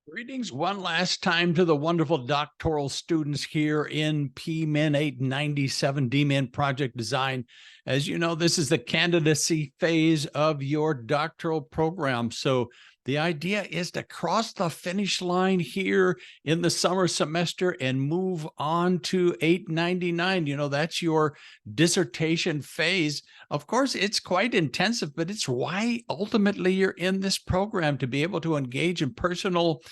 Greetings one last time to the wonderful doctoral students here in PMIN897 DMIN Project Design. As you know, this is the candidacy phase of your doctoral program. So the idea is to cross the finish line here in the summer semester and move on to 899. You know, that's your dissertation phase. Of course, it's quite intensive, but it's why ultimately you're in this program, to be able to engage in personal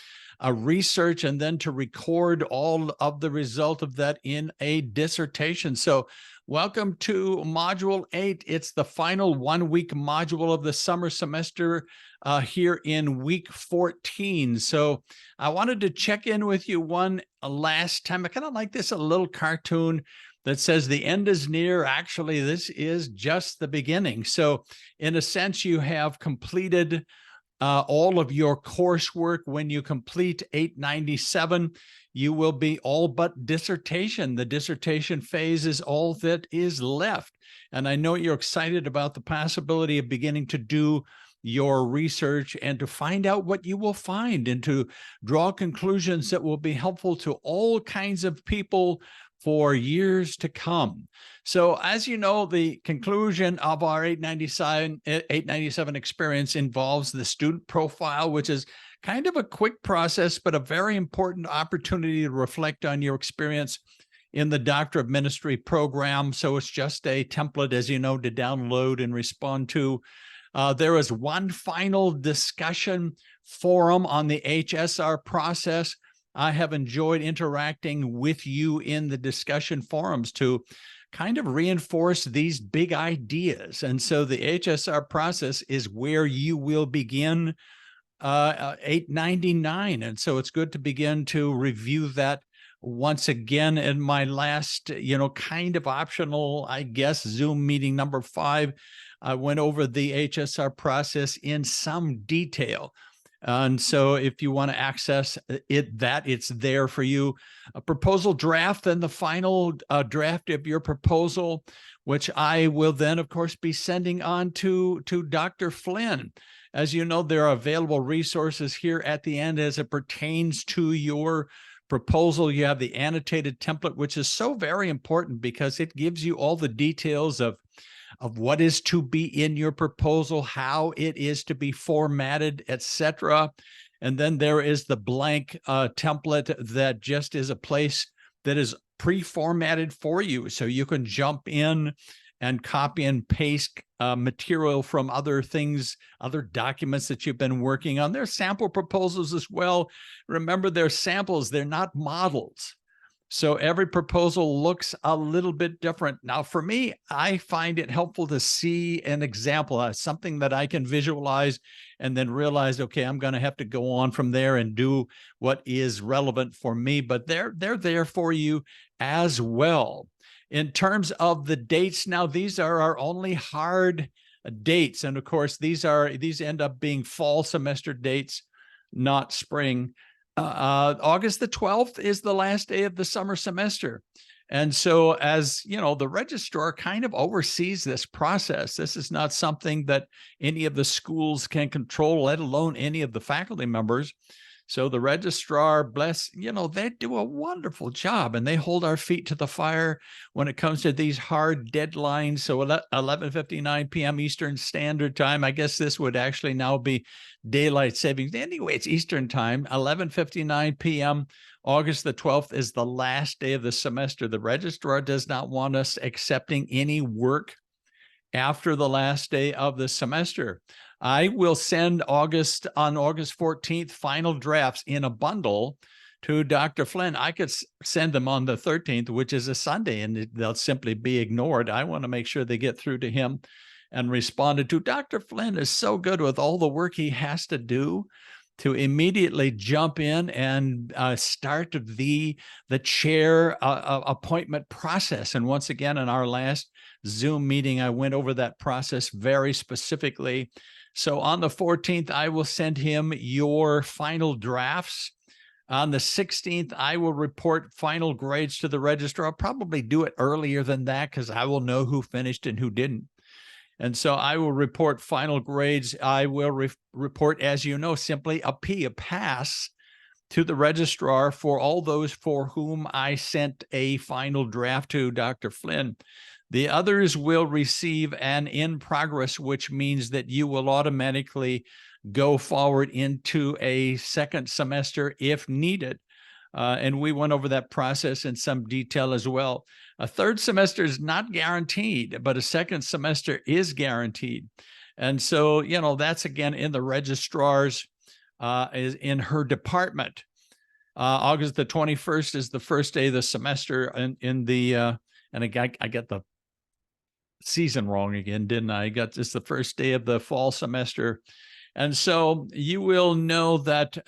research and then to record all of the result of that in a dissertation. So welcome to Module 8. It's the final 1-week module of the summer semester here in week 14. So I wanted to check in with you one last time. I kind of like this, a little cartoon that says the end is near. Actually, this is just the beginning. So in a sense, you have completed all of your coursework. When you complete 897, you will be all but dissertation. The dissertation phase is all that is left. And I know you're excited about the possibility of beginning to do your research and to find out what you will find and to draw conclusions that will be helpful to all kinds of people for years to come. So as you know, the conclusion of our 897 experience involves the student profile, which is kind of a quick process, but a very important opportunity to reflect on your experience in the Doctor of Ministry program. So it's just a template, as you know, to download and respond to. There is one final discussion forum on the HSR process. I have enjoyed interacting with you in the discussion forums to kind of reinforce these big ideas. And so the HSR process is where you will begin 899. And so it's good to begin to review that once again. In my last, kind of optional, I guess, Zoom meeting number 5, I went over the HSR process in some detail. And so if you want to access it, it's there for you. A proposal draft and the final draft of your proposal, which I will then, of course, be sending on to Dr. Flynn. As you know, there are available resources here at the end as it pertains to your proposal. You have the annotated template, which is so very important because it gives you all the details of what is to be in your proposal, how it is to be formatted, etc. And then there is the blank template that just is a place that is pre-formatted for you. So you can jump in and copy and paste material from other things, other documents that you've been working on. There's sample proposals as well. Remember, they're samples, they're not models. So every proposal looks a little bit different. Now, for me, I find it helpful to see an example, something that I can visualize and then realize, okay, I'm going to have to go on from there and do what is relevant for me. But they're there for you as well. In terms of the dates, now these are our only hard dates. And of course, these end up being fall semester dates, not spring. August the 12th is the last day of the summer semester. And so, as you know, the registrar kind of oversees this process. This is not something that any of the schools can control, let alone any of the faculty members. So the registrar, they do a wonderful job and they hold our feet to the fire when it comes to these hard deadlines. So 11:59 p.m. Eastern Standard Time. I guess this would actually now be daylight savings. Anyway, it's Eastern Time, 11:59 p.m. August the 12th is the last day of the semester. The registrar does not want us accepting any work after the last day of the semester. I will send on August 14th final drafts in a bundle to Dr. Flynn. I could send them on the 13th, which is a Sunday, and they'll simply be ignored. I want to make sure they get through to him and responded to. Dr. Flynn is so good with all the work he has to do to immediately jump in and start the chair appointment process. And once again, in our last Zoom meeting, I went over that process very specifically. So on the 14th, I will send him your final drafts. On the 16th, I will report final grades to the registrar. I'll probably do it earlier than that because I will know who finished and who didn't. And so I will report final grades. I will report, as you know, simply a P, a pass to the registrar for all those for whom I sent a final draft to Dr. Flynn. The others will receive an in progress, which means that you will automatically go forward into a second semester if needed. And we went over that process in some detail as well. A third semester is not guaranteed, but a second semester is guaranteed. And so, you know, that's again in the registrar's, is in her department. August the 21st is the first day of the semester in the, and I got the season wrong again, didn't I? It's the first day of the fall semester. And so you will know that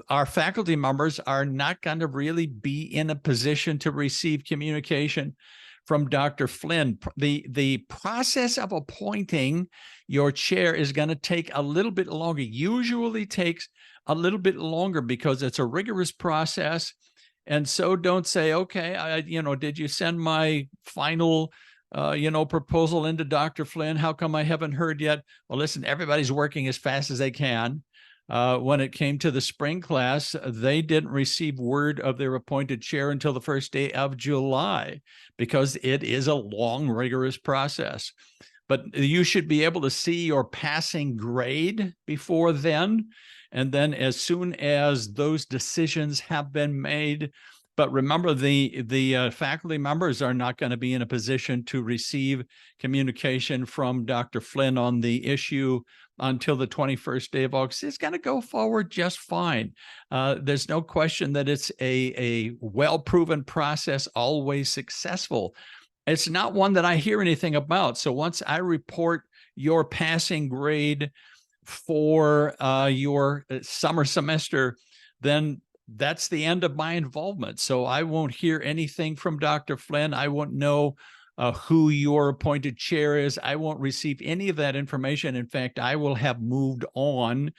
our faculty members are not going to really be in a position to receive communication from Dr. Flynn. The process of appointing your chair is going to take a little bit longer, usually takes a little bit longer because it's a rigorous process. And so don't say, okay, did you send my final proposal into Dr. Flynn? How come I haven't heard yet? Well, listen, everybody's working as fast as they can. When it came to the spring class, they didn't receive word of their appointed chair until the first day of July because it is a long, rigorous process. But you should be able to see your passing grade before then. And then as soon as those decisions have been made, but remember, the faculty members are not going to be in a position to receive communication from Dr. Flynn on the issue until the 21st day of August. It's going to go forward just fine. There's no question that it's a well-proven process, always successful. It's not one that I hear anything about. So once I report your passing grade for your summer semester, then that's the end of my involvement. So I won't hear anything from Dr. Flynn. I won't know who your appointed chair is. I won't receive any of that information. In fact, I will have moved on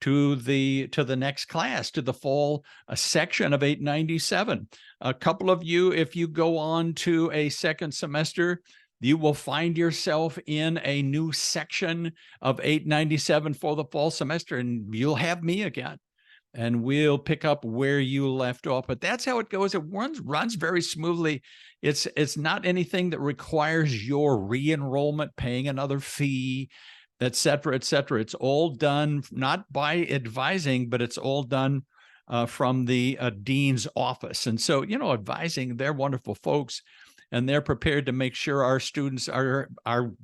to the next class, to the fall section of 897. A couple of you, if you go on to a second semester, you will find yourself in a new section of 897 for the fall semester, and you'll have me again. And we'll pick up where you left off. But that's how it goes. It runs very smoothly. It's not anything that requires your re-enrollment, paying another fee, et cetera, et cetera. It's all done not by advising, but it's all done from the dean's office. And so, advising, they're wonderful folks, and they're prepared to make sure our students are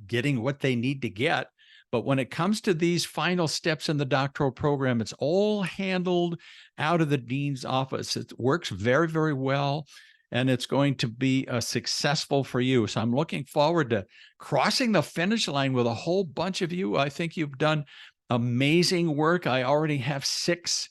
getting what they need to get. But when it comes to these final steps in the doctoral program, it's all handled out of the dean's office. It works very, very well, and it's going to be successful for you. So I'm looking forward to crossing the finish line with a whole bunch of you. I think you've done amazing work. I already have 6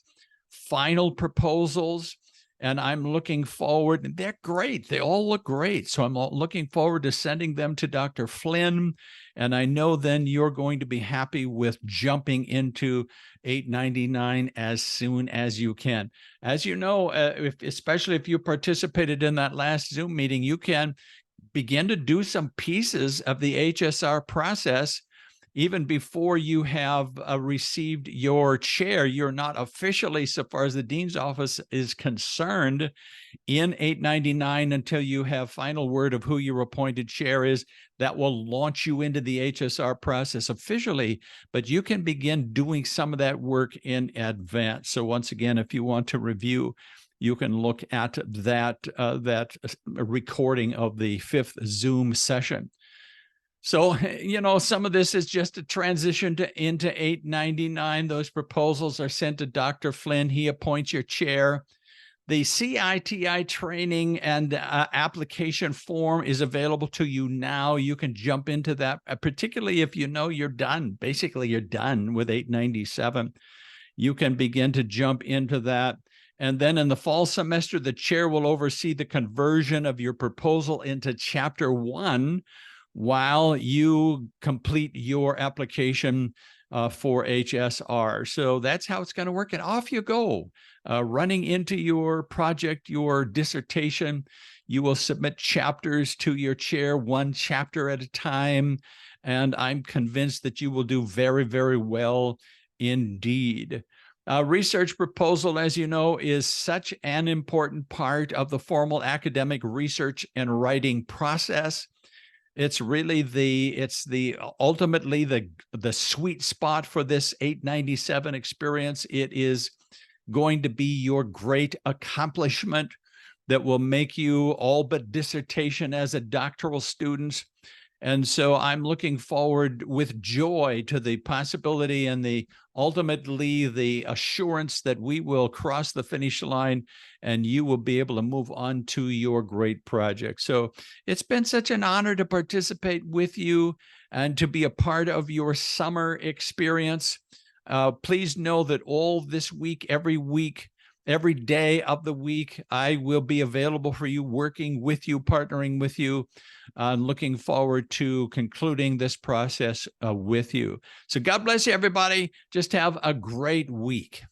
final proposals, and I'm looking forward. And they're great. They all look great. So I'm looking forward to sending them to Dr. Flynn. And I know then you're going to be happy with jumping into 899 as soon as you can. As you know, especially if you participated in that last Zoom meeting, you can begin to do some pieces of the HSR process even before you have received your chair. You're not officially, so far as the dean's office is concerned, in 899 until you have final word of who your appointed chair is. That will launch you into the HSR process officially, but you can begin doing some of that work in advance. So once again, if you want to review, you can look at that recording of the 5th Zoom session. So, some of this is just a transition into 899. Those proposals are sent to Dr. Flynn. He appoints your chair. The CITI training and application form is available to you now. You can jump into that, particularly if you know you're done. Basically, you're done with 897. You can begin to jump into that. And then in the fall semester, the chair will oversee the conversion of your proposal into Chapter 1 while you complete your application for HSR. So that's how it's going to work. And off you go, running into your project, your dissertation. You will submit chapters to your chair, 1 chapter at a time. And I'm convinced that you will do very, very well indeed. Research proposal, as you know, is such an important part of the formal academic research and writing process. It's really ultimately the sweet spot for this 897 experience. It is going to be your great accomplishment that will make you all but dissertation as a doctoral student. And so I'm looking forward with joy to the possibility and ultimately the assurance that we will cross the finish line and you will be able to move on to your great project. So it's been such an honor to participate with you and to be a part of your summer experience. Please know that all this week, every day of the week, I will be available for you, working with you, partnering with you, looking forward to concluding this process with you. So God bless you, everybody. Just have a great week.